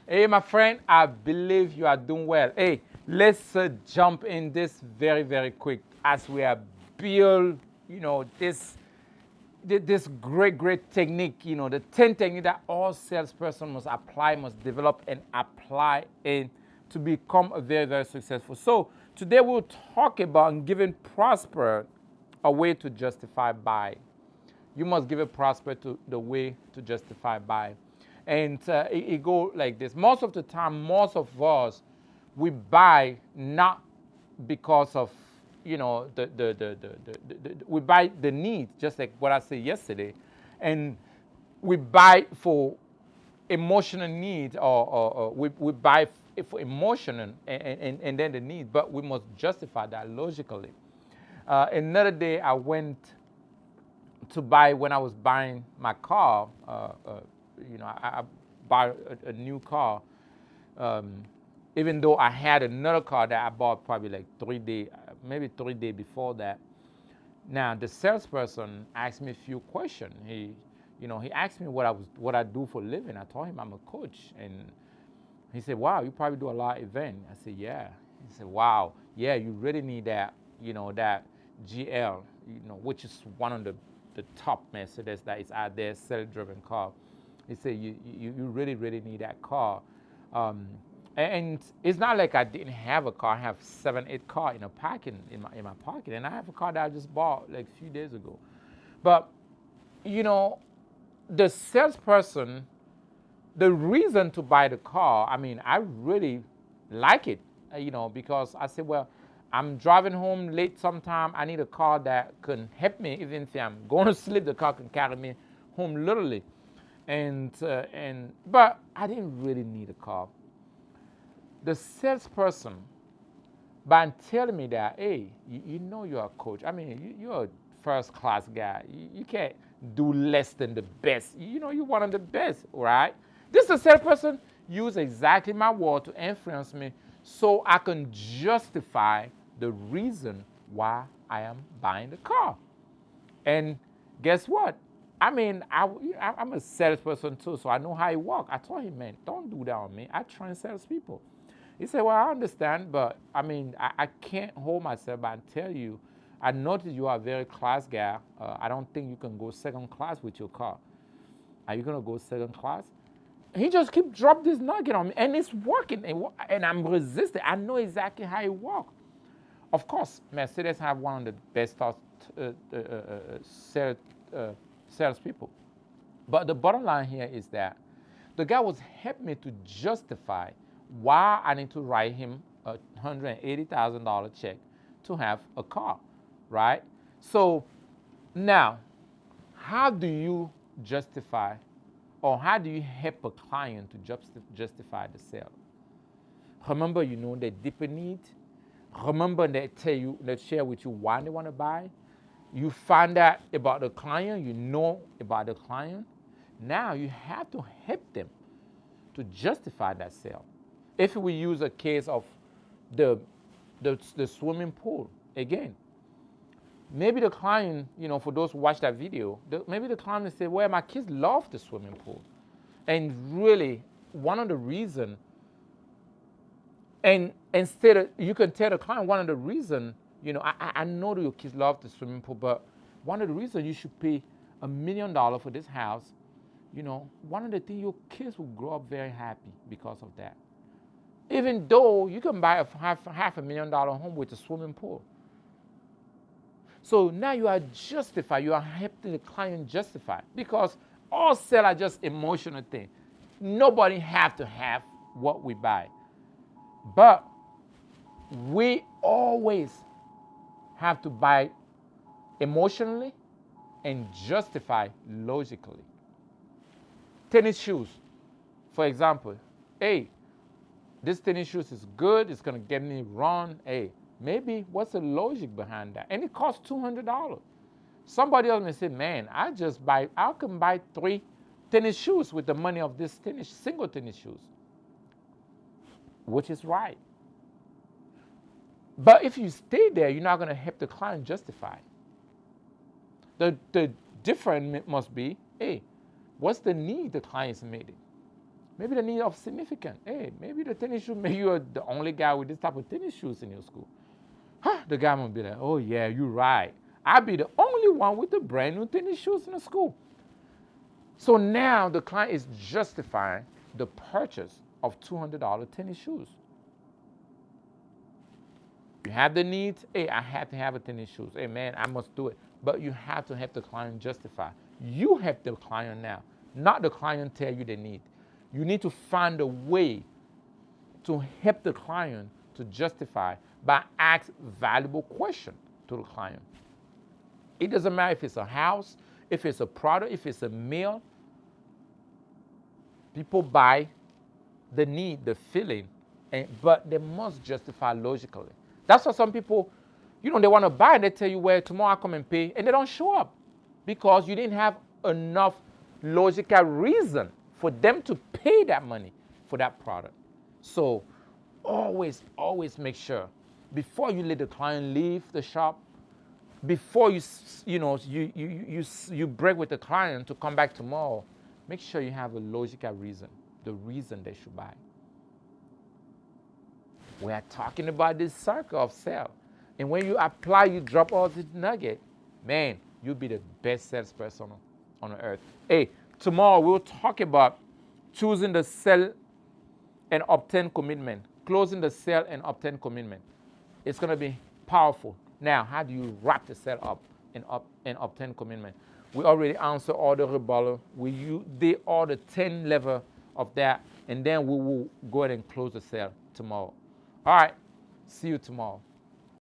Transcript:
Hey, my friend, I believe you are doing well. Hey, let's jump in this very, very quick as we are build, this this great, great technique, the 10 technique that all salesperson must apply, must develop and apply in to become a very, very successful. So today we'll talk about giving prosper a way to justify buy. You must give a prospect to the way to justify buy. And it go like this. Most of the time, most of us, we buy not because of, we buy the need, just like what I said yesterday. And we buy for emotional need or we buy for emotion and then the need, but we must justify that logically. Another day I went to buy when I was buying my car. I bought a new car, even though I had another car that I bought probably like 3 days, maybe 3 days before that. Now the salesperson asked me a few questions. He asked me what I do for a living. I told him I'm a coach, and he said, "Wow, you probably do a lot of events." I said, "Yeah." He said, "Wow, yeah, you really need that, that GL, which is one of the top Mercedes that is out there, self-driven car." He said, you really, really need that car. And it's not like I didn't have a car. I have 7, 8 cars in my pocket, and I have a car that I just bought like a few days ago. But the salesperson, the reason to buy the car, I mean, I really like it, because I said, well, I'm driving home late sometime. I need a car that can help me, even if I'm going to sleep. The car can carry me home literally, but I didn't really need a car. The salesperson, by telling me that, hey, you're a coach. I mean, you're a first-class guy. You can't do less than the best. You're one of the best, right? This salesperson used exactly my word to influence me so I can justify the reason why I am buying the car. And guess what? I mean, I'm a salesperson too, so I know how it works. I told him, man, don't do that on me. I train salespeople. He said, well, I understand, but I mean, I can't hold myself back and tell you, I noticed you are a very class guy. I don't think you can go second class with your car. Are you going to go second class? He just keep drop this nugget on me, and it's working, and I'm resisting. I know exactly how it works. Of course, Mercedes have one of the best salespeople. But the bottom line here is that the guy was helping me to justify why I need to write him a $180,000 check to have a car, right? So now, how do you justify, or how do you help a client to justify the sale? Remember, the deeper need. Remember, they share with you why they want to buy. You find out about the client, you know about the client. Now you have to help them to justify that sale. If we use a case of the swimming pool, again, maybe the client, for those who watch that video, maybe the client will say, well, my kids love the swimming pool. And really, one of the reasons, and instead of, you can tell the client one of the reasons, I know that your kids love the swimming pool, but one of the reasons you should pay $1 million for this house, one of the things, your kids will grow up very happy because of that. Even though you can buy a half $500,000 home with a swimming pool. So now you are justified. You are helping the client justify, because all sales are just emotional things. Nobody have to have what we buy. But we always have to buy emotionally and justify logically. Tennis shoes, for example. Hey, this tennis shoes is good. It's going to get me run. Hey, maybe what's the logic behind that? And it costs $200. Somebody else may say, man, I can buy 3 tennis shoes with the money of this single tennis shoes, which is right. But if you stay there, you're not going to help the client justify. The difference must be, hey, what's the need the client's made it? Maybe the need of significant. Hey, maybe the tennis shoe, maybe you're the only guy with this type of tennis shoes in your school. Huh? The guy might be like, oh yeah, you're right. I'll be the only one with the brand new tennis shoes in the school. So now the client is justifying the purchase of $200 tennis shoes. You have the need, hey, I have to have a tennis shoes. Hey man, I must do it. But you have to help the client justify. You help the client now, not the client tell you they need. You need to find a way to help the client to justify by ask valuable questions to the client. It doesn't matter if it's a house, if it's a product, if it's a meal. People buy the need, the feeling, but they must justify logically. That's why some people, they want to buy and they tell you, well, tomorrow I come and pay, and they don't show up because you didn't have enough logical reason for them to pay that money for that product. So always make sure before you let the client leave the shop, before you break with the client to come back tomorrow, make sure you have a logical reason, the reason they should buy. We are talking about this circle of sale. And when you apply, you drop all the nugget, man, you'll be the best salesperson on earth. Hey, tomorrow we'll talk about choosing the sell and obtain commitment, closing the sale and obtain commitment. It's going to be powerful. Now, how do you wrap the sale up and obtain commitment? We already answered all the rebuttal. We did all the 10 level of that, and then we will go ahead and close the sale tomorrow. All right, see you tomorrow.